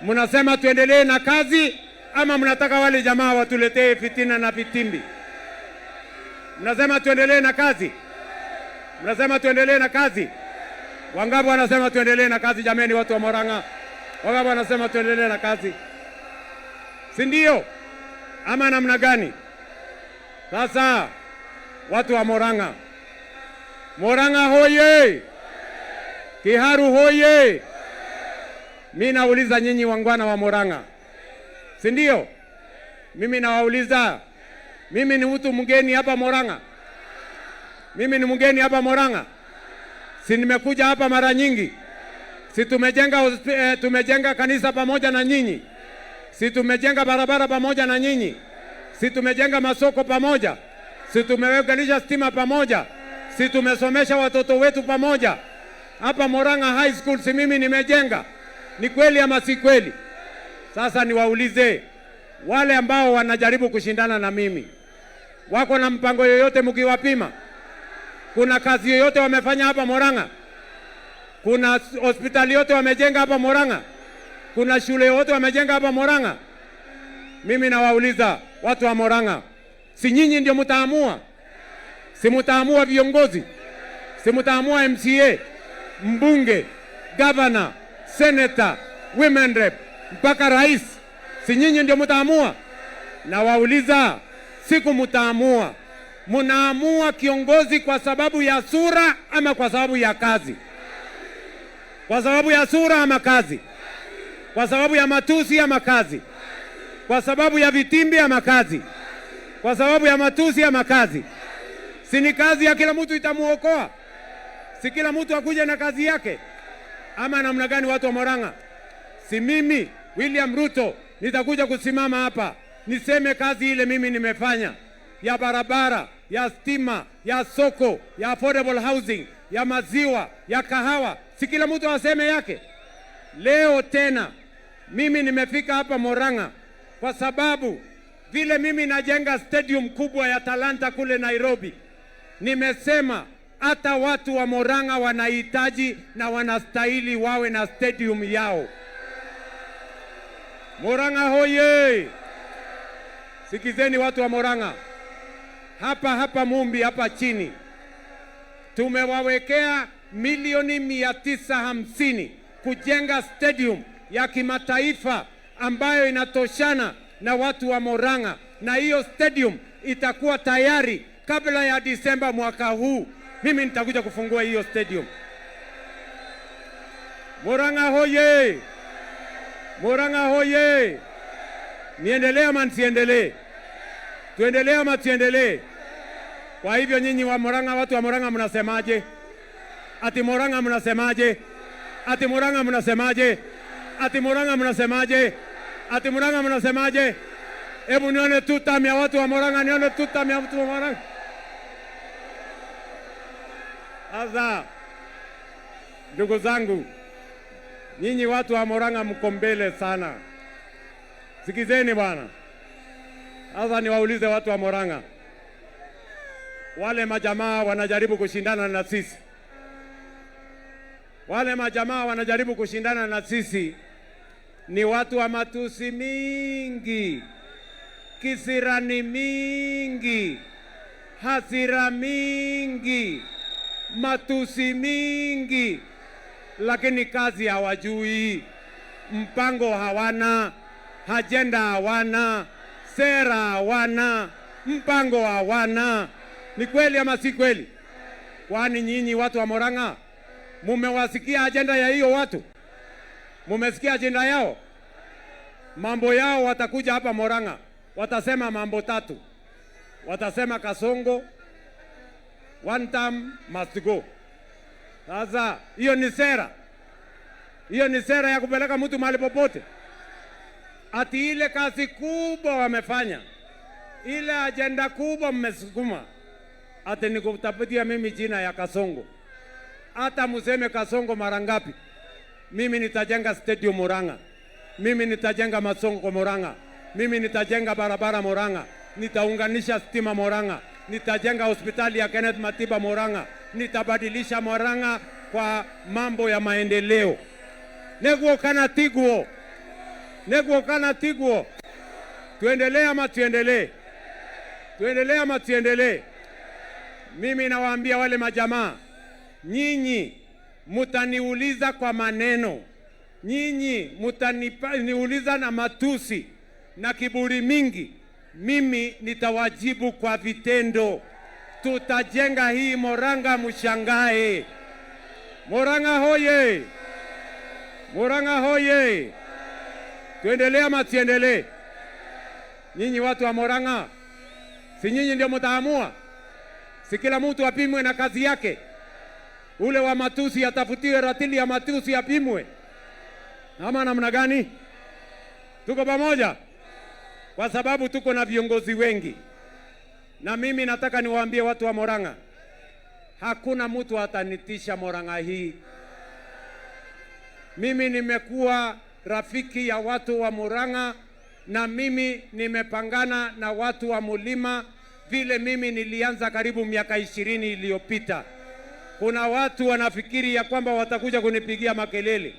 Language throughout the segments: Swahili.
Mnasema tuendelee na kazi ama mnataka wale jamaa watuletee fitina na vitimbi? Mnasema tuendelee na kazi? Mnasema tuendelee na kazi? Wangapi wanasema tuendelee na kazi jameni, watu wa Murang'a? Wangapi wanasema tuendelee na kazi? Si ndio? Ama namna gani? Sasa watu wa Murang'a, Murang'a hoye! Kiharu hoye! Mimi nauliza nyinyi wangwana wa Murang'a, si ndio? Mimi nawauliza, mimi ni mtu mgeni hapa Murang'a? Mimi ni mgeni hapa Murang'a? Si nimekuja hapa mara nyingi? Si tumejenga kanisa pamoja na nyinyi? Si tumejenga barabara pamoja na nyinyi? Si tumejenga masoko pamoja? Si tumeweganisha stima pamoja? Si tumesomesha watoto wetu pamoja? Hapa Murang'a High School si mimi nimejenga? Ni kweli ama si kweli? Sasa niwaulize wale ambao wanajaribu kushindana na mimi, wako na mpango yoyote mkiwapima? Kuna kazi yoyote wamefanya hapa Murang'a? Kuna hospitali yote wamejenga hapa Murang'a? Kuna shule yote wamejenga hapa Murang'a? Mimi nawauliza watu wa Murang'a, si nyinyi ndio mtaamua? Si mtaamua viongozi? Si mtaamua MCA, mbunge, governor, senator, women rep, mpaka rais? Si nyinyi ndio mtaamua? Na wauliza, siku mtaamua, munaamua kiongozi kwa sababu ya sura ama kwa sababu ya kazi? Kwa sababu ya sura ama kazi? Kwa sababu ya matusi ama kazi? Kwa sababu ya vitimbi ama kazi? Kwa sababu ya matusi ama kazi? Si ni kazi ya kila mtu itamuokoa? Si kila mtu akuje na kazi yake? Ama namna gani watu wa Murang'a? Si mimi William Ruto nitakuja kusimama hapa niseme kazi ile mimi nimefanya ya barabara, ya stima, ya soko, ya affordable housing, ya maziwa, ya kahawa, si kila mtu aseme yake? Leo tena mimi nimefika hapa Murang'a kwa sababu vile mimi najenga stadium kubwa ya Talanta kule Nairobi, nimesema hata watu wa Murang'a wanahitaji na wanastahili wawe na stadium yao. Murang'a hoye! Sikizeni watu wa Murang'a, hapa Mumbi hapa chini tumewawekea milioni 950 kujenga stadium ya kimataifa ambayo inatoshana na watu wa Murang'a, na hiyo stadium itakuwa tayari kabla ya Disemba mwaka huu. Mimi nitakuja kufungua hiyo stadium. Murang'a hoye! Murang'a hoye! Niendelee ama nisiendelee? Tuendelee ama tuendelee? Kwa hivyo nyinyi wa Murang'a, watu wa Murang'a mnasemaje? Ati Murang'a mnasemaje? Ati Murang'a mnasemaje? Ati Murang'a mnasemaje? Ati Murang'a mnasemaje? Hebu nione tutam ya watu wa Murang'a, nione tutam ya watu wa Murang'a. Sasa ndugu zangu, nyinyi watu wa Murang'a mko mbele sana. Sikizeni bwana. Sasa niwaulize watu wa Murang'a, wale majamaa wanajaribu kushindana na sisi, wale majamaa wanajaribu kushindana na sisi ni watu wa matusi mingi, kisirani mingi, hasira mingi, matusi mingi, lakini kazi hawajui, mpango hawana, ajenda hawana, sera hawana, mpango hawana. Ni kweli ama si kweli? Kwani nyinyi watu wa Murang'a mumewasikia ajenda ya hiyo watu? Mumesikia ajenda yao? Mambo yao watakuja hapa Murang'a, watasema mambo tatu. Watasema Kasongo, one term must go. Sasa hiyo ni sera? Hiyo ni sera ya kupeleka mtu mahali popote? Ati ile kazi kubwa wamefanya, ile ajenda kubwa mmesukuma, ati ni kutafutia mimi jina ya Kasongo. Hata museme Kasongo mara ngapi, mimi nitajenga stadium Murang'a, mimi nitajenga masoko Murang'a, mimi nitajenga barabara Murang'a, nitaunganisha stima Murang'a, nitajenga hospitali ya Kenneth Matiba Murang'a, nitabadilisha Murang'a kwa mambo ya maendeleo. Neguo kana tiguo, Neguo kana tiguo. Tuendelee ama tuendelee? Tuendelee ama tuendelee? Mimi nawaambia wale majamaa, nyinyi mutaniuliza kwa maneno, nyinyi mutaniuliza na matusi na kiburi mingi, mimi nitawajibu kwa vitendo. Tutajenga hii Murang'a mshangae. Murang'a hoye! Murang'a hoye! Tuendelee ama tuendelee? Nyinyi watu wa Murang'a, si nyinyi ndio mtaamua? Si kila mtu apimwe na kazi yake? Ule wa matusi atafutiwe ratili ya matusi apimwe, ama namna gani? Tuko pamoja? Kwa sababu tuko na viongozi wengi, na mimi nataka niwaambie watu wa Murang'a, hakuna mtu atanitisha Murang'a hii. Mimi nimekuwa rafiki ya watu wa Murang'a, na mimi nimepangana na watu wa Mulima vile mimi nilianza karibu miaka 20 iliyopita. Kuna watu wanafikiri ya kwamba watakuja kunipigia makelele,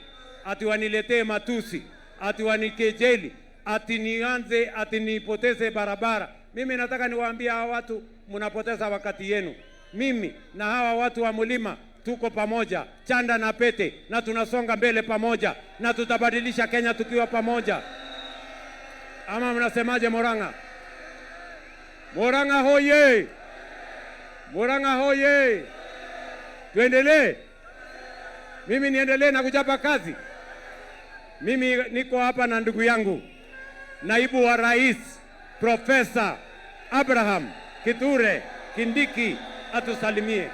ati waniletee matusi, ati wanikejeli, ati nianze, ati nipoteze barabara. Mimi nataka niwaambie hawa watu, mnapoteza wakati yenu. Mimi na hawa watu wa Mulima tuko pamoja, chanda na pete, na tunasonga mbele pamoja, na tutabadilisha Kenya tukiwa pamoja. Ama mnasemaje Murang'a? Murang'a hoye! Murang'a hoye! Tuendelee? Mimi niendelee na kuchapa kazi? Mimi niko hapa na ndugu yangu naibu wa rais Profesa Abraham Kithure Kindiki atusalimie.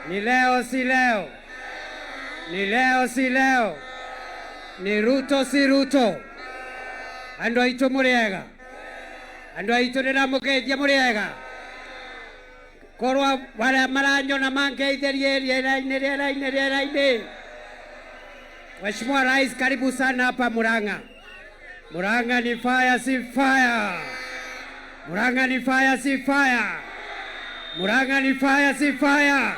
Ni leo si leo, ni leo si leo, ni Ruto si Ruto. Andu aitu muriega, andu aitu niramugeithia muriega. Korwa wale maranyona mangeithĩrie riera-inĩ. Mheshimiwa Rais, karibu sana hapa Murang'a. Murang'a ni fire si fire. Murang'a ni fire si fire. Murang'a ni fire si fire.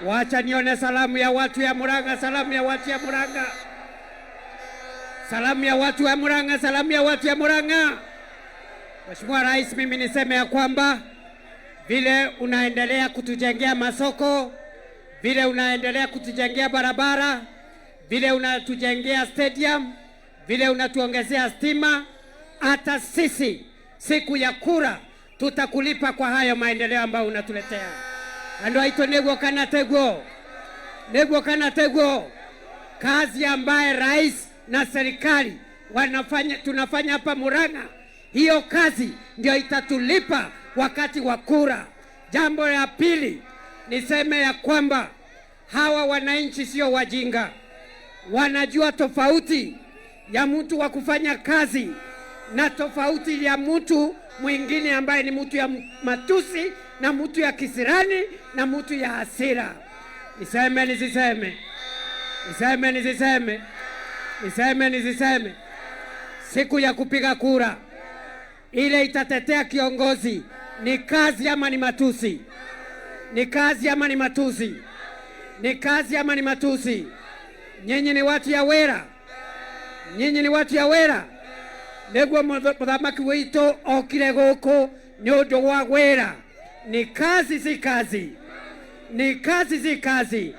Wacha nione salamu ya watu ya Murang'a, salamu ya watu ya Murang'a. Salamu ya watu ya Murang'a, salamu ya watu ya Murang'a. Mheshimiwa Rais, mimi niseme ya kwamba vile unaendelea kutujengea masoko, vile unaendelea kutujengea barabara, vile unatujengea stadium, vile unatuongezea stima, hata sisi siku ya kura tutakulipa kwa hayo maendeleo ambayo unatuletea. Andu aito neguo kana teguo, kazi ambaye rais na serikali tunafanya hapa Murang'a, hiyo kazi ndio itatulipa wakati wa kura. Jambo la pili, niseme ya kwamba hawa wananchi sio wajinga, wanajua tofauti ya mtu wa kufanya kazi na tofauti ya mtu mwingine ambaye ni mtu ya matusi na mtu ya kisirani na mtu ya hasira. Niseme nisiseme? Niseme nisiseme? Niseme nisiseme? Siku ya kupiga kura ile itatetea kiongozi, ni kazi ama ni matusi? Ni kazi ama ni matusi? Ni kazi ama ni matusi? Nyinyi ni watu ya wera, nyinyi ni watu ya wera. Neguo muthamaki witu okire guku ni undu wa wera. Ni kazi si kazi? Ni kazi si kazi?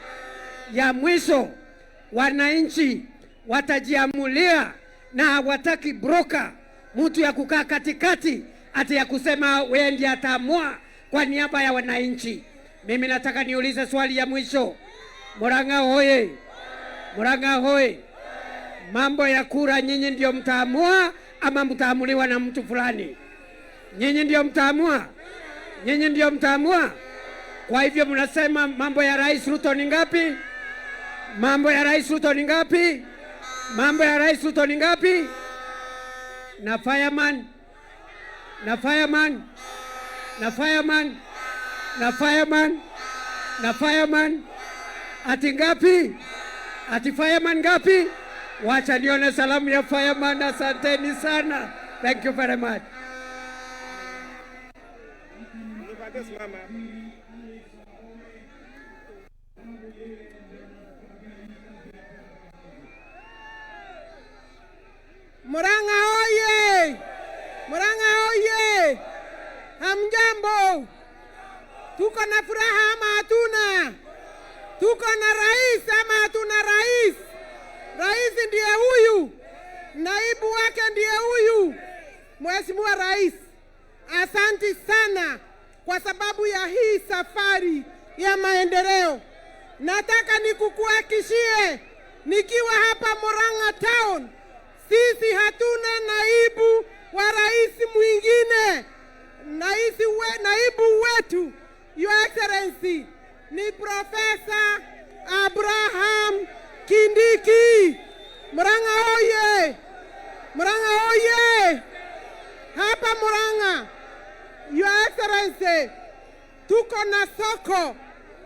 Ya mwisho, wananchi watajiamulia na hawataki broker, mtu ya kukaa katikati ati ya kusema wewe ndiye ataamua kwa niaba ya wananchi. Mimi nataka niulize swali ya mwisho. Murang'a hoye! Murang'a hoye! Mambo ya kura nyinyi ndio mtaamua ama mtaamuliwa na mtu fulani? Nyinyi ndio mtaamua? Nyinyi ndio mtaamua? Kwa hivyo mnasema mambo ya Rais Ruto ni ngapi? Mambo ya Rais Ruto ni ngapi? Mambo ya Rais Ruto ni ngapi? Na fireman, na fireman, na fireman, na fireman, na fireman, ati ngapi? Ati fireman ngapi? Wacha nione salamu ya fireman. Asanteni sana. Thank you very much. Afande simama hapa. Murang'a oye! Murang'a oye! Hamjambo? Tuko na furaha ama hatuna? Tuko na rais ama hatuna rais? Rais ndiye huyu, naibu wake ndiye huyu. Mheshimiwa Rais, asanti sana kwa sababu ya hii safari ya maendeleo. Nataka nikukuhakikishie nikiwa hapa Murang'a town, sisi hatuna naibu wa rais mwingine. Naibu wetu Your Excellency ni Profesa Abraham Kindiki. Murang'a oye! Murang'a oye! Hapa Murang'a, Your Excellency, tuko na soko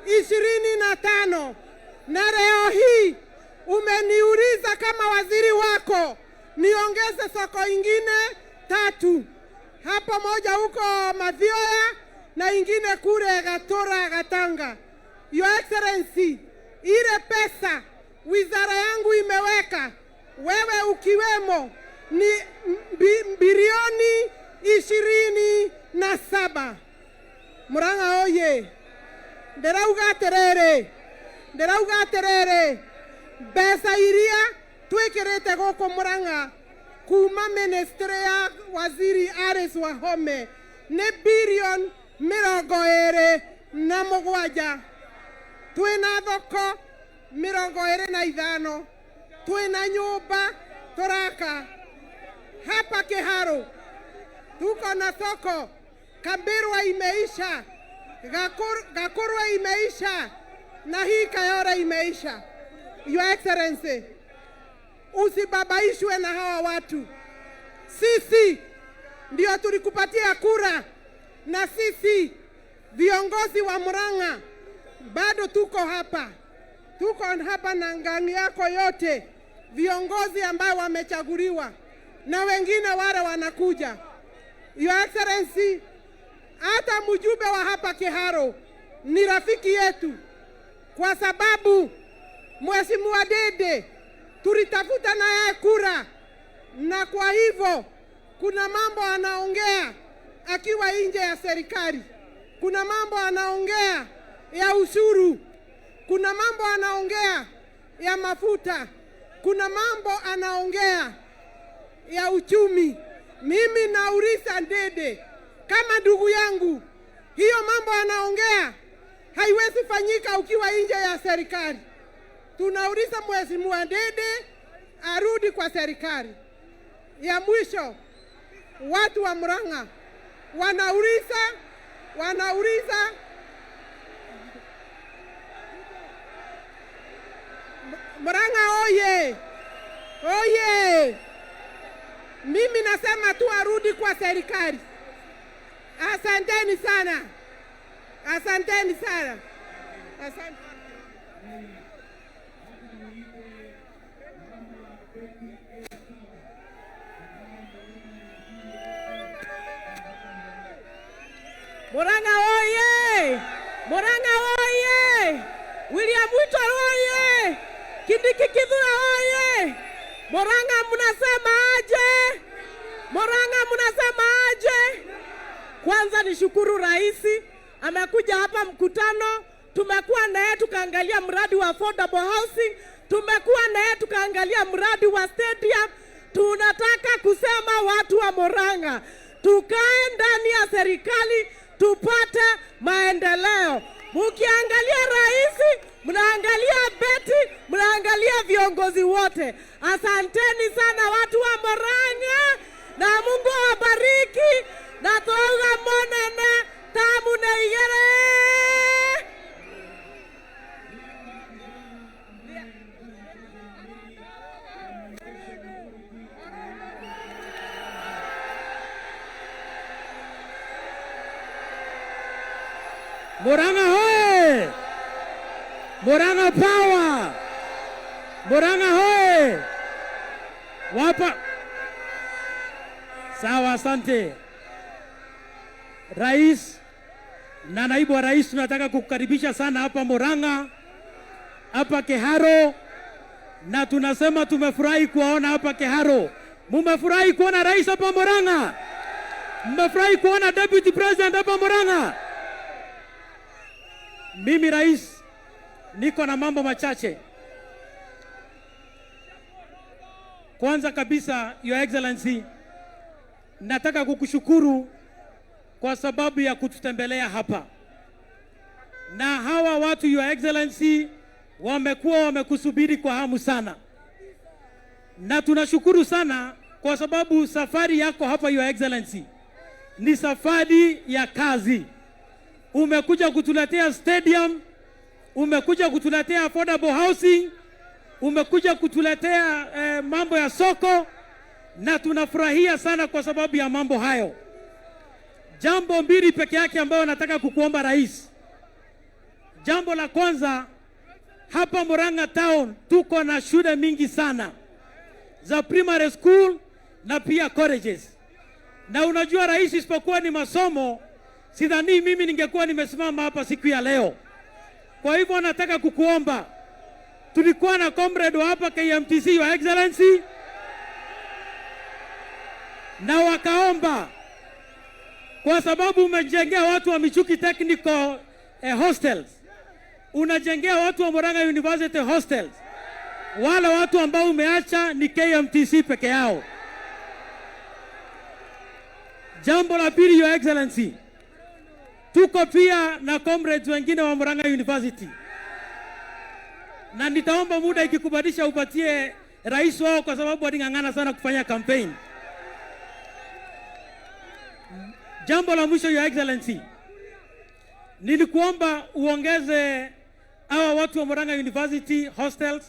25 na leo hii umeniuliza kama waziri wako niongeze soko ingine 3. Hapa moja huko Mathioya na ingine kule Gatora Gatanga. Your Excellency, ile pesa wizara yangu imeweka, wewe ukiwemo, ni bilioni 27. Murang'a oye! Nderauga terere pesa iria twikirite goko Murang'a kuma ministry ya waziri Alice Wahome ni bilioni 27. Twina thoko 25, twina nyumba turaka hapa Kiharo, tuko na soko. Kambirwa imeisha, Gakurwa imeisha na hii Kayore imeisha. Your Excellency, usibabaishwe na hawa watu. Sisi ndio tulikupatia kura, na sisi viongozi wa Murang'a bado tuko hapa na ngani yako yote, viongozi ambao wamechaguliwa na wengine wale wanakuja. Your Excellency, hata mjumbe wa hapa Kiharo ni rafiki yetu, kwa sababu Mheshimiwa Dede tulitafuta na yeye kura, na kwa hivyo kuna mambo anaongea akiwa nje ya serikali, kuna mambo anaongea ya ushuru, kuna mambo anaongea ya mafuta, kuna mambo anaongea ya uchumi. Mimi nauliza Dede kama ndugu yangu, hiyo mambo anaongea haiwezi fanyika ukiwa nje ya serikali. Tunauliza Mheshimiwa Dede arudi kwa serikali. Ya mwisho, watu wa Murang'a wanauliza Murang'a oye! Oye! Mimi nasema tu arudi kwa serikali. Asanteni sana. Asanteni sana. Asante. Murang'a oye! Murang'a oye! William Ruto oye! Kindiki Kithure oye! Murang'a mnasema aje? Murang'a mnasema aje? Kwanza nishukuru rais amekuja hapa mkutano. Tumekuwa naye tukaangalia mradi wa affordable housing, tumekuwa naye tukaangalia mradi wa stadium. Tunataka kusema watu wa Murang'a, tukae ndani ya serikali tupate maendeleo. Mukiangalia rais, mnaangalia Betty, mnaangalia viongozi wote. Asanteni sana watu wa Murang'a, na Mungu awabariki, na toga monene tamu na igere. Murang'a hoye! Murang'a power! Murang'a hoye! Wapa. Sawa, asante. Rais Na naibu wa rais, tunataka kukukaribisha sana hapa Murang'a, hapa Keharo, na tunasema tumefurahi kuwaona hapa Keharo. Mumefurahi kuona rais hapa Murang'a? Mmefurahi kuona deputy president hapa Murang'a? Mimi rais, niko na mambo machache. Kwanza kabisa, Your Excellency, nataka kukushukuru kwa sababu ya kututembelea hapa. Na hawa watu, Your Excellency, wamekuwa wamekusubiri kwa hamu sana. Na tunashukuru sana kwa sababu safari yako hapa, Your Excellency, ni safari ya kazi. Umekuja kutuletea stadium, umekuja kutuletea affordable housing, umekuja kutuletea mambo ya soko, na tunafurahia sana kwa sababu ya mambo hayo. Jambo mbili peke yake ambayo nataka kukuomba rais. Jambo la kwanza, hapa Murang'a town tuko na shule mingi sana za primary school na pia colleges. Na unajua rais, isipokuwa ni masomo, sidhani mimi ningekuwa nimesimama hapa siku ya leo. Kwa hivyo nataka kukuomba, tulikuwa na comrade wa hapa KMTC, Your Excellency, na wakaomba kwa sababu umejengea watu wa Michuki Technical hostels, unajengea watu wa Murang'a University hostels, wale watu ambao umeacha ni KMTC peke yao. Jambo la pili, Your Excellency, tuko pia na comrades wengine wa Murang'a University, na nitaomba muda ikikubalisha upatie rais wao kwa sababu waling'ang'ana sana kufanya campaign. Jambo la mwisho, Your Excellency, nilikuomba uongeze hawa watu wa Murang'a University hostels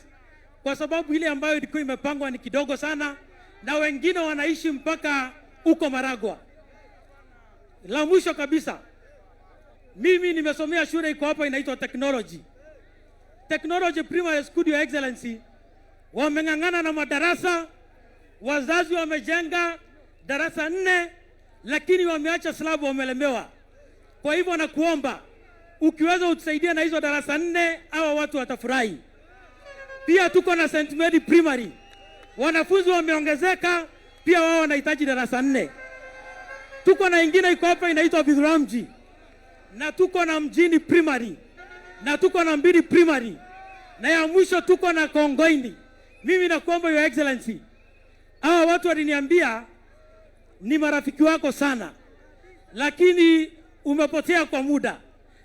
kwa sababu ile ambayo ilikuwa imepangwa ni kidogo sana, na wengine wanaishi mpaka uko Maragwa. La mwisho kabisa, mimi nimesomea shule iko hapa inaitwa Technology Primary School, Your Excellency. Wameng'ang'ana na madarasa, wazazi wamejenga darasa 4, lakini wameacha slab, wamelemewa. Kwa hivyo nakuomba ukiweza utusaidie na hizo darasa 4, hawa watu watafurahi. Pia tuko na St. Mary Primary, wanafunzi wameongezeka, pia wao wanahitaji darasa 4. Tuko na ingine iko hapa inaitwa Bidhuramji, na tuko na Mjini Primary, na tuko na Mbiri Primary, na ya mwisho tuko na Kongoini. Mimi nakuomba, Your Excellency, hawa watu waliniambia ni marafiki wako sana, lakini umepotea kwa muda,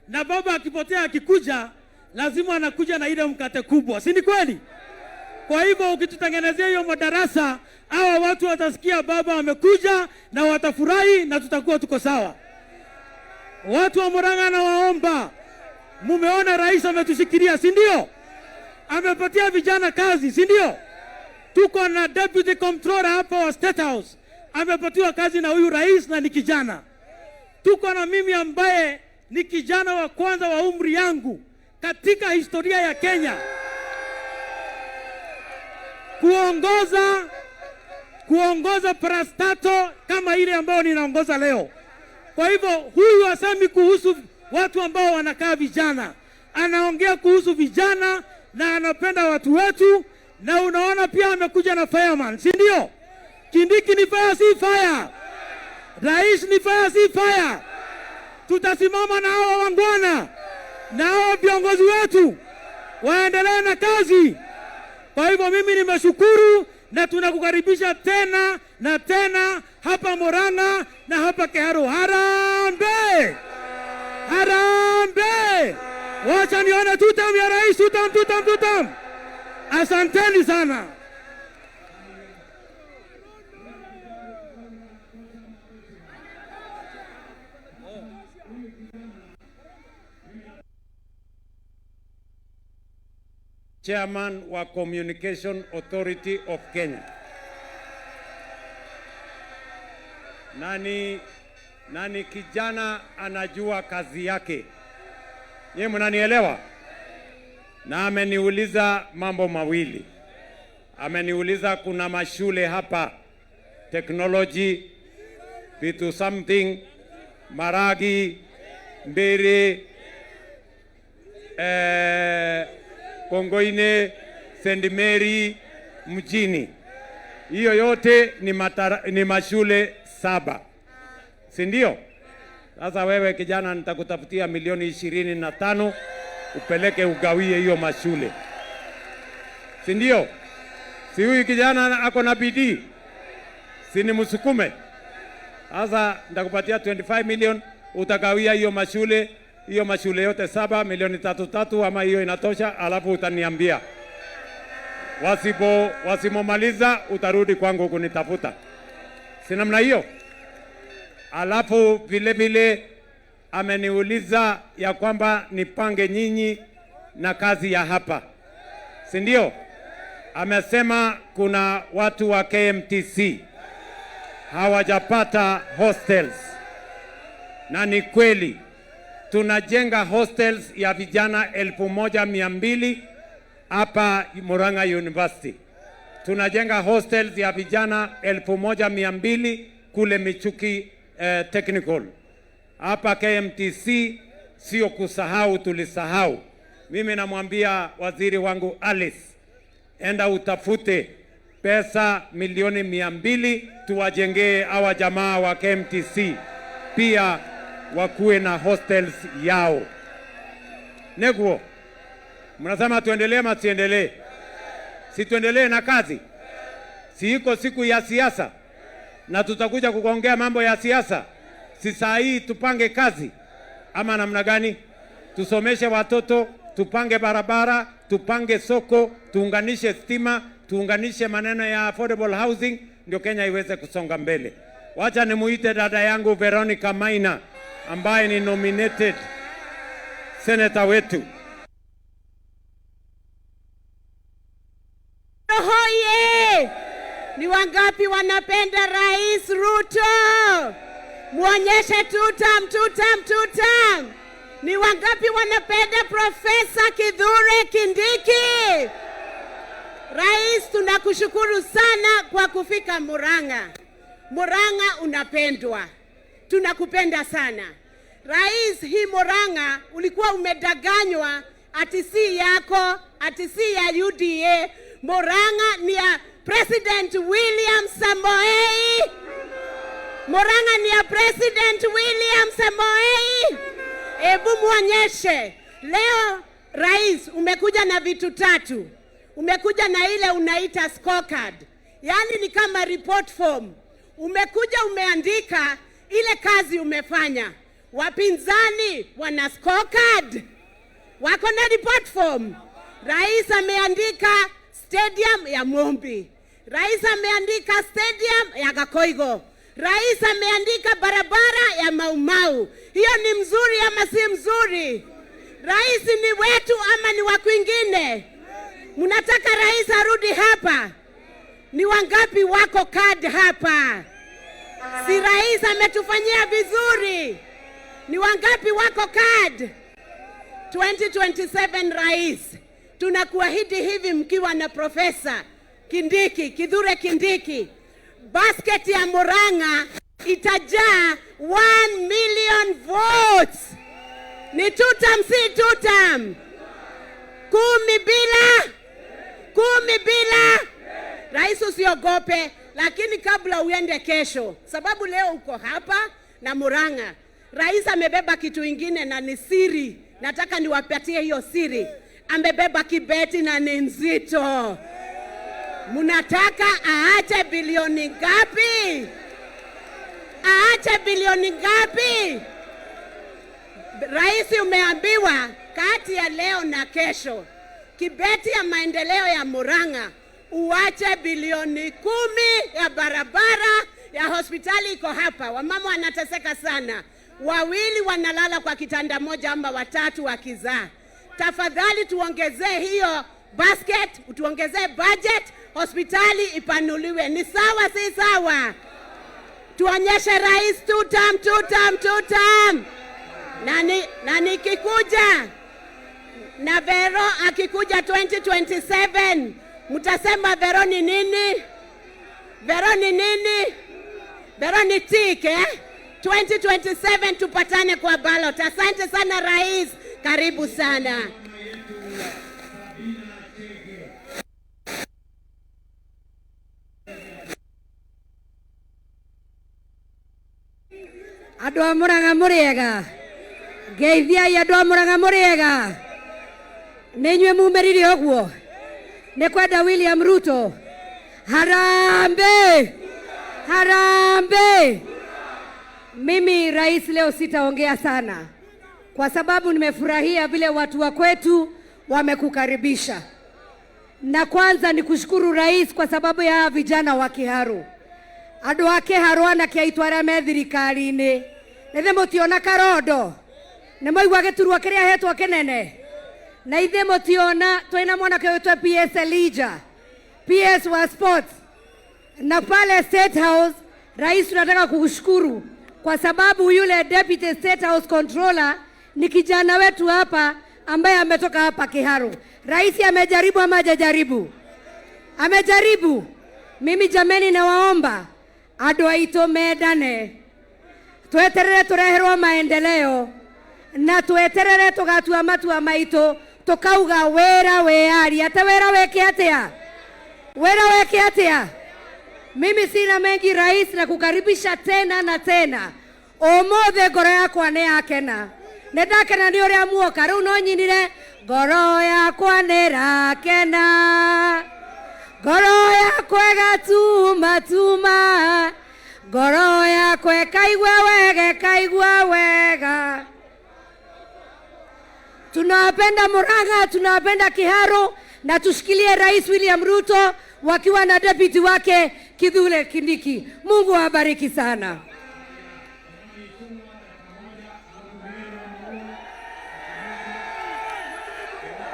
na baba akipotea akikuja lazima anakuja na ile mkate kubwa, si ni kweli? Kwa hivyo ukitutengenezea hiyo madarasa, hawa watu watasikia baba amekuja na watafurahi, na tutakuwa tuko sawa. Watu wa Murang'a nawaomba, mumeona rais ametushikilia, si ndio? Amepatia vijana kazi, si ndio? Tuko na deputy comptroller hapa wa State House, amepatiwa kazi na huyu rais na ni kijana. Tuko na mimi ambaye ni kijana wa kwanza wa umri yangu katika historia ya Kenya kuongoza parastato kama ile ambayo ninaongoza leo. Kwa hivyo huyu asemi kuhusu watu ambao wanakaa vijana, anaongea kuhusu vijana na anapenda watu wetu. Na unaona pia amekuja na fireman, si ndio? Kindiki ni fire, si fire. Rais ni fire, si fire. Tutasimama na hao wangwana na hao viongozi wetu waendelee na kazi. Kwa hivyo mimi nimeshukuru, na tunakukaribisha tena na tena hapa Murang'a na hapa Keharo. Harambee! Harambee! Wacha nione tutam ya rais, tutam. Asanteni sana. Chairman wa Communication Authority of Kenya. Nani kijana anajua kazi yake. Yeye mnanielewa? Na ameniuliza mambo mawili. Ameniuliza kuna mashule hapa, technology, vitu something, Maragi, Mbere, Kongoine, St. Mary, mjini. Hiyo yote ni mashule 7. Si ndio? Sasa wewe kijana, nitakutafutia milioni 25 upeleke ugawie hiyo mashule. Si ndio? Si huyu kijana ako na bidii? Si ni msukume? Sasa nitakupatia 25 million utagawia hiyo mashule yote 7, milioni 3 ama hiyo inatosha, alafu utaniambia. Wasimomaliza utarudi kwangu kunitafuta. Si namna hiyo? Alafu vile vile ameniuliza ya kwamba nipange nyinyi na kazi ya hapa. Si ndio? Amesema kuna watu wa KMTC hawajapata hostels. Na ni kweli tunajenga hostels ya vijana 1200 hapa Murang'a University. Tunajenga hostels ya vijana 1200 kule Michuki Technical. Hapa KMTC sio kusahau, tulisahau. Mimi namwambia waziri wangu Alice, enda utafute pesa milioni 200 tuwajengee hawa jamaa wa KMTC pia wakuwe na hostels yao. Neguo, mnasema tuendelee ama tuendelee? Si tuendelee na kazi? Si iko siku ya siasa na tutakuja kuongea mambo ya siasa? Si saa hii tupange kazi ama namna gani? Tusomeshe watoto, tupange barabara, tupange soko, tuunganishe stima, tuunganishe maneno ya affordable housing, ndio Kenya iweze kusonga mbele. Wacha nimuite dada yangu Veronica Maina ambaye ni nominated senator wetu. Hoye! Ni wangapi wanapenda Rais Ruto? Muonyeshe tutam. Ni wangapi wanapenda Profesa Kithure Kindiki? Rais, tunakushukuru sana kwa kufika Murang'a. Murang'a unapendwa. Tunakupenda sana. Rais, hii Murang'a ulikuwa umedanganywa ati si yako, ati si ya UDA. Murang'a ni ya President William Samoei. Murang'a ni ya President William Samoei. Ebu muonyeshe. Leo Rais umekuja na vitu 3. Umekuja na ile unaita scorecard. Yaani ni kama report form. Umekuja umeandika ile kazi umefanya. Wapinzani wana scorecard, wako na report form. Rais ameandika stadium ya Mombi. Rais ameandika stadium ya Gakoigo. Rais ameandika barabara ya Maumau. Hiyo ni mzuri ama si mzuri? Rais ni wetu ama ni wa kwingine? Mnataka rais arudi hapa? Ni wangapi wako card hapa? Si rais ametufanyia vizuri? Ni wangapi wako card? 2027 rais, tunakuahidi hivi mkiwa na Profesa Kindiki, Kithure Kindiki, basket ya Murang'a itajaa 1 million votes. Ni tutam si tutam? 10 bila. Rais usiogope, lakini kabla uende kesho, sababu leo uko hapa na Murang'a, rais amebeba kitu ingine na ni siri. Nataka niwapatie hiyo siri. Amebeba kibeti na ni nzito. Munataka aache bilioni ngapi? Aache bilioni ngapi? Rais umeambiwa kati ya leo na kesho, kibeti ya maendeleo ya Murang'a uache bilioni 10 ya barabara, ya hospitali iko hapa. Wamama wanateseka sana. 2 wanalala kwa kitanda moja ama 3 wakizaa. Tafadhali tuongezee hiyo basket, tuongezee budget, hospitali ipanuliwe. Ni sawa si sawa? Tuonyeshe rais tutam. Na nikikuja na Vero akikuja 2027, mtasema Vero ni nini? Vero ni nini? Vero ni tike. 2027 tupatane kwa ballot. Asante sana rais, karibu sana. Andũ a Mũrang'a mũrĩega, ngeithiai andũ a Mũrang'a mũrĩega, nĩ inyuĩ mumĩrire ũguo, nĩ kwenda William Ruto. Harambee, harambee. Mimi rais, leo sitaongea sana kwa sababu nimefurahia vile watu wa kwetu wamekukaribisha, na kwanza ni kushukuru rais kwa sababu ya vijana wa Kiharu. Andũ a Kiharu anake aitũ arĩa me thirikari-inĩ, nĩ mũtiona Karondo, nĩ moigua gĩturwa kĩrĩa hetwo kĩnene, na ithe mũtiona twĩna mwanake wĩtwo PS Elijah, PS wa sports. Na pale State House, rais, tunataka kukushukuru kwa sababu yule Deputy State House Controller ni kijana wetu hapa ambaye ametoka hapa Kiharu. Rais amejaribu ama hajajaribu? Amejaribu. Mimi jameni nawaomba andũ aitũ mendane, tweterere tũreherwo maendeleo na tweterere tũgatua matua maitũ, tukauga wĩra wĩari. Ate wĩra weke atia? Wĩra weke atia? Mimi sina mengi rais, na kukaribisha tena na tena. Ũmũthĩ ngoro yakwa nĩ yakena, nĩ ndakena nĩ ũrĩa muoka. Rĩu no nyinire ngoro yakwa nĩ rakena, ngoro yakwa ĩgatuma tuma, ngoro yakwa ĩkaigua wega, ĩkaigua wega. Tunawapenda Murang'a, tunawapenda Kiharu, na tushikilie Rais William Ruto wakiwa na deputy wake Kithure Kindiki. Mungu awabariki sana.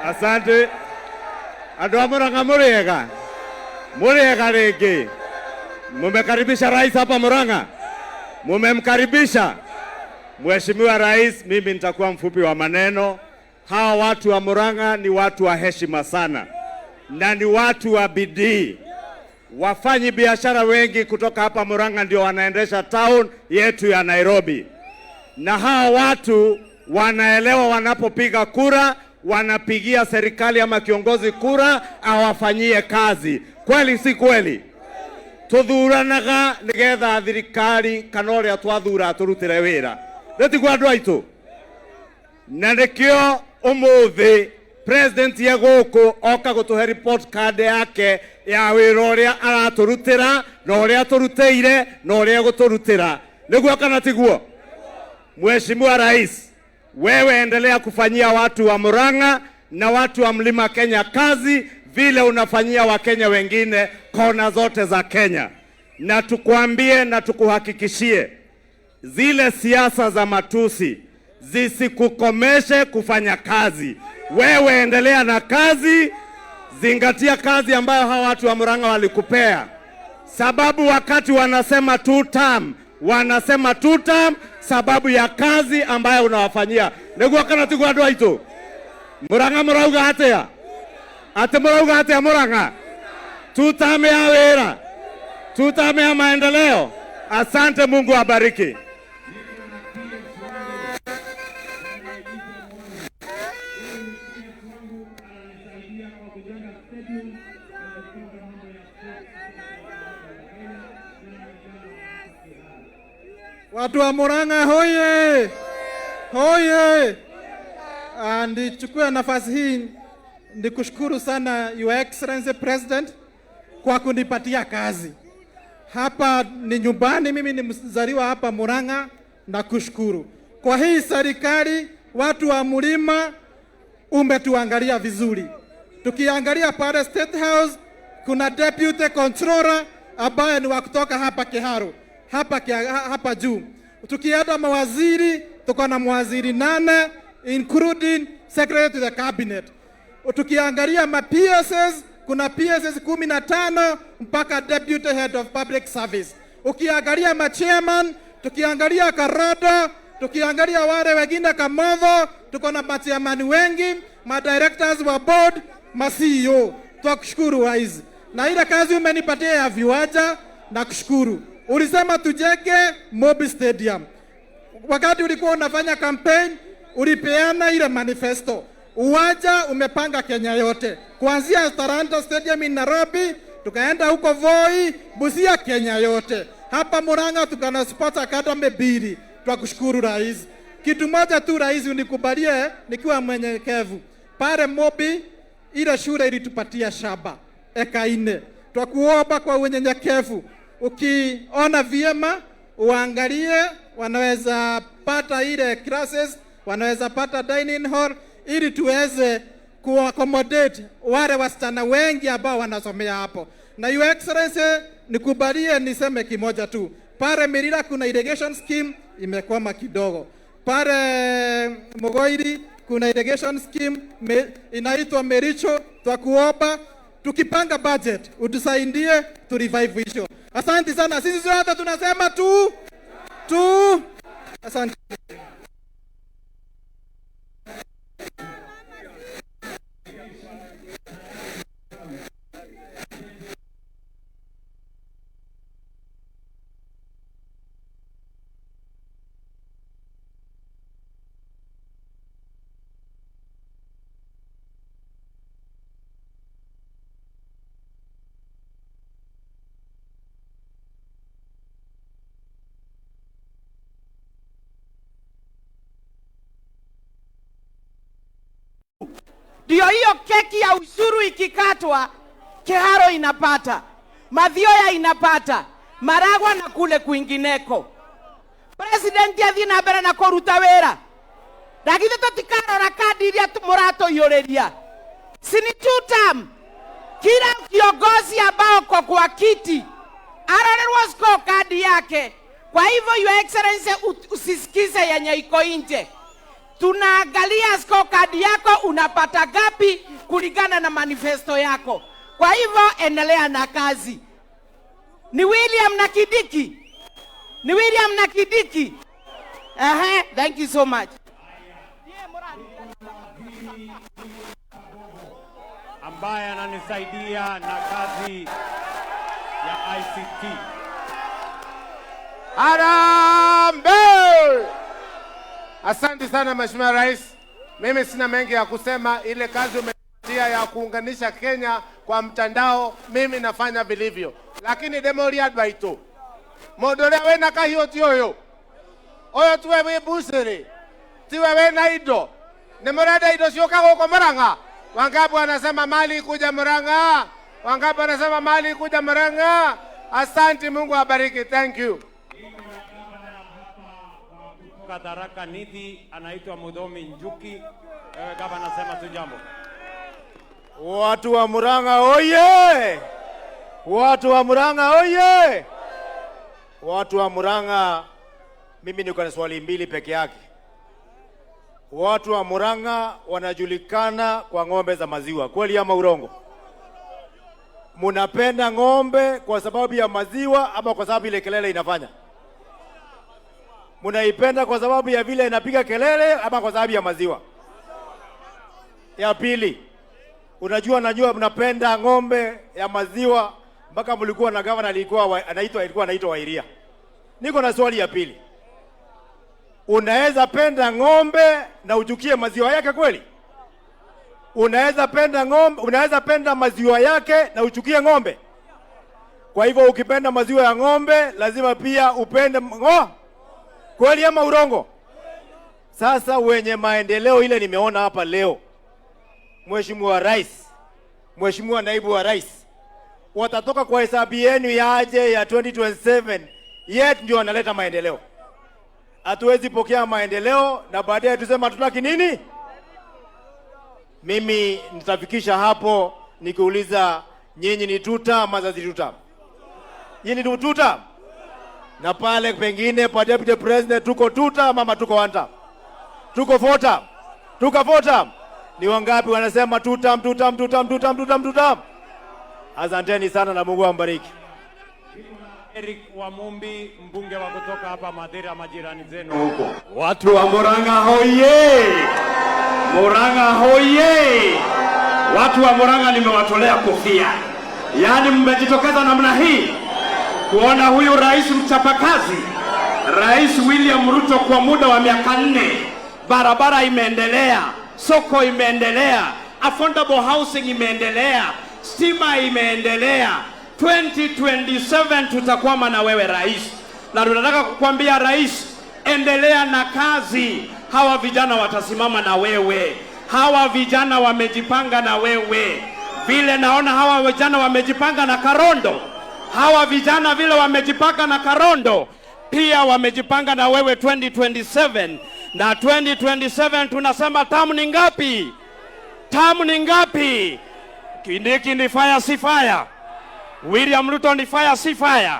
Asante. Andũ a Mũrang'a mũrĩega, mũrĩega rĩngĩ. Mumekaribisha rais hapa Mũrang'a, mumemkaribisha Mheshimiwa Rais. Mimi nitakuwa mfupi wa maneno. Hawa watu wa Mũrang'a ni watu wa heshima sana na ni watu wa bidii. Wafanyi biashara wengi kutoka hapa Mũrang'a ndio wanaendesha town yetu ya Nairobi, na hawa watu wanaelewa wanapopiga kura wanapigia serikali ama kiongozi kura awafanyie kazi. Kweli si kweli? Tuthuranaga nigetha thirikari kana ũrĩa twathura turutire wĩra. Nĩtiguo andũ aitũ? Na nĩkĩo ũmũthĩ president ye gũkũ oka gũtũhe report card yake ya wĩra ũrĩa araturutĩra na ũrĩa turutĩire na ũrĩa gũturutĩra. Nĩguo kana tiguo? Mheshimiwa Rais, wewe endelea kufanyia watu wa Mũrang'a na watu wa Mlima Kenya kazi vile unafanyia Wakenya wengine kona zote za Kenya. Na tukuambie na tukuhakikishie, zile siasa za matusi zisikukomeshe kufanya kazi. Wewe endelea na kazi, zingatia kazi ambayo hawa watu wa Mũrang'a walikupea. Sababu wakati wanasema two term, wanasema two term sababu ya kazi ambayo unawafanyia. Nĩguo kana tiguo andũ aitũ? Mũrang'a mũrauga atia? Ate mũrauga atia Mũrang'a? Two term ya wĩra, two term ya maendeleo. Asante, Mungu abariki. Watu wa Mũrang'a hoye! Hoye! Ndichukue nafasi hii ndikushukuru sana Your Excellency President kwa kunipatia kazi. Hapa ni nyumbani, mimi ni mzaliwa hapa Mũrang'a, na kushukuru. Kwa hii serikali watu wa Mlima umetuangalia vizuri. Tukiangalia pale State House kuna Deputy Controller ambaye ni wa kutoka hapa Kiharu. Hapa juu. Tukienda mawaziri, tuko na mawaziri 8 including Secretary to the Cabinet. Tukiangalia ma PSS, kuna PSS 15 mpaka Deputy Head of Public Service. Ukiangalia ma chairman, tukiangalia Karodo, tukiangalia wale wengine Kamotho, tuko na chairman wengi, ma directors wa board, ma CEO. Tukushukuru Rais. Na ile kazi umenipatia ya viwanja, na kushukuru. Ulisema tujenge Mobi Stadium. wakati ulikuwa unafanya campaign ulipeana ile manifesto. Uwanja umepanga Kenya yote, kuanzia Toronto Stadium in Nairobi, tukaenda huko Voi, Busia, Kenya yote. Hapa Murang'a tukana Sports Academy mbili. Tunakushukuru rais. Kitu moja tu rais, unikubalie nikiwa mwenyekevu. Pale Mobi ile shule ilitupatia shamba eka 4. Twakuomba kwa unyenyekevu, ukiona vyema uangalie, wanaweza pata ile classes, wanaweza pata dining hall, ili tuweze kuaccommodate wale wasichana wengi ambao wanasomea hapo. Na Your Excellency, nikubalie niseme kimoja tu. Pale Mirira kuna irrigation scheme imekwama kidogo. Pale Mogoiri kuna irrigation scheme inaitwa Mericho. Twakuomba tukipanga budget utusaidie tu revive hiyo. Asante sana. Sisi zote tunasema tu. Asante. Ndio hiyo keki ya ushuru ikikatwa, Keharo inapata, Mathioya inapata, Maragwa na kule kwingineko. President yathi na mbere na kuruta wira. Ndagithe tutikarora kandi iria muratoiyoreria. Sini 2 term. Kila kiongozi ambao kwa kiti arorerwa scorecard yake. Kwa hivyo Your Excellency, usisikize yenye iko nje. Tunaangalia scorecard yako unapata gapi kulingana na manifesto yako. Kwa hivyo endelea na kazi. Ni William na Kidiki. Thank you so much. Ambaye ananisaidia na kazi ya ICT. Harambee! Asante sana Mheshimiwa Rais. Mimi sina mengi ya kusema. Ile kazi umetia ya kuunganisha Kenya kwa mtandao, mimi nafanya vilivyo. Lakini demoria baito. Modole wena kahio tioyo. Oyo tuwe webusere. Tiwe wena ido. Nemorada ido sioka huko Murang'a. Wangapi wanasema mali kuja Murang'a? Wangapi wanasema mali kuja Murang'a? Asante, Mungu abariki. Thank you. Tharaka Nithi anaitwa Mudhomi Njuki. Wewe kama nasema tu jambo. Watu wa Murang'a oye! Watu wa Murang'a oye! Watu wa Murang'a, mimi niko na swali mbili peke yake. Watu wa Murang'a wanajulikana kwa ng'ombe za maziwa, kweli ama urongo? Munapenda ng'ombe kwa sababu ya maziwa ama kwa sababu ile kelele inafanya? Munaipenda kwa sababu ya vile inapiga kelele ama kwa sababu ya maziwa? Ya pili, najua mnapenda ng'ombe ya maziwa mpaka mlikuwa na gavana alikuwa anaitwa Wairia. Niko na swali ya pili. Unaweza penda ng'ombe na uchukie maziwa yake kweli? Unaweza penda maziwa yake na uchukie ng'ombe? Kwa hivyo ukipenda maziwa ya ng'ombe lazima pia upende kweli ama urongo? Sasa wenye maendeleo ile nimeona hapa leo, Mheshimiwa Rais, Mheshimiwa Naibu wa Rais, watatoka kwa hesabu yenu ya aje ya 2027 yet ndio wanaleta maendeleo. Hatuwezi pokea maendeleo na baadaye tuseme hatutaki nini? Mimi nitafikisha hapo nikiuliza nyinyi ni tuta ama zazi tuta? Nyinyi ni tuta? Na pale pengine pa Deputy President tuko tuta mama tuko wanta? Tuko fota? Tuko fota? Ni wangapi wanasema tuta? Asanteni sana na Mungu ambariki. Eric Wamumbi, mbunge wa kutoka hapa Mathira, majirani zenu huko. Watu wa Murang'a hoye! Murang'a hoye! Watu wa Murang'a nimewatolea kofia. Yaani mmejitokeza namna hii kuona huyu rais mchapakazi, Rais William Ruto kwa muda wa miaka 4, barabara imeendelea, soko imeendelea, affordable housing imeendelea, stima imeendelea. 2027 tutakwama na wewe rais, na tunataka kukwambia rais, endelea na kazi. Hawa vijana watasimama na wewe, hawa vijana wamejipanga na wewe. Vile naona hawa vijana wamejipanga na Karondo, hawa vijana vile wamejipanga na Karondo, pia wamejipanga na wewe 2027. Na 2027 tunasema tamu ni ngapi? Tamu ni ngapi? Kindiki ni fire si fire? William Ruto ni fire si fire?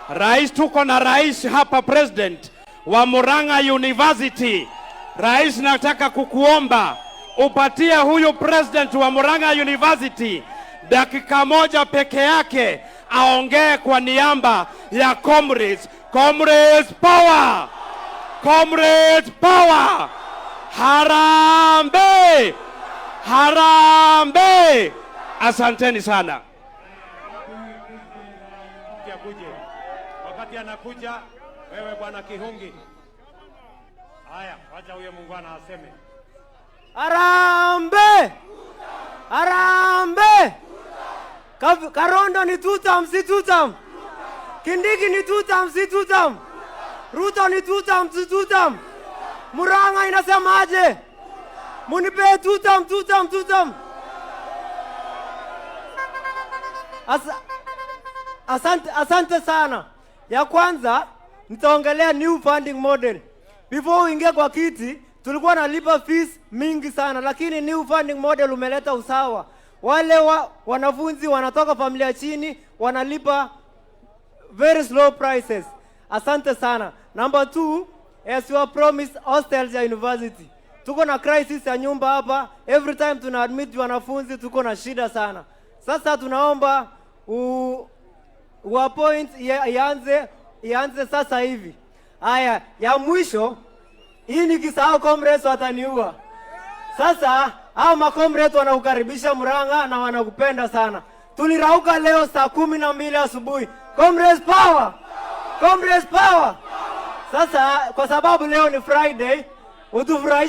Rais, tuko na rais hapa, president wa Murang'a University. Rais, nataka kukuomba upatie huyu president wa Murang'a University dakika moja peke yake aongee kwa niaba ya comrades. Comrades power! Comrades power! Harambe! Harambe! Asanteni sana. Wakati anakuja wewe bwana Kihungi. Haya, wacha huyo muungwana aseme. Harambe! Harambe! Karondo ni tutam si tutam. Kindiki ni tutam si tutam. Ruto ni tutam si tutam. Murang'a inasemaje? Munipe tutam tutam tutam. Asante sana. Ya kwanza nitaongelea new funding model. Before uingie kwa kiti tulikuwa nalipa fees mingi sana, lakini new funding model umeleta usawa. Wale wanafunzi wanatoka familia chini wanalipa very slow prices. Asante sana. Number 2, as you have promised, hostels ya university. Tuko na crisis ya nyumba hapa. Every time tuna admit wanafunzi tuko na shida sana. Sasa tunaomba appoint ianze sasa hivi. Haya, ya mwisho, hii nikisahau comrades wataniua. Sasa hao makomrades wanakukaribisha Murang'a na wanakupenda sana. Tulirauka leo saa 12 asubuhi. Comrades power! Comrades power! Sasa kwa sababu leo ni Friday, utufurahishe.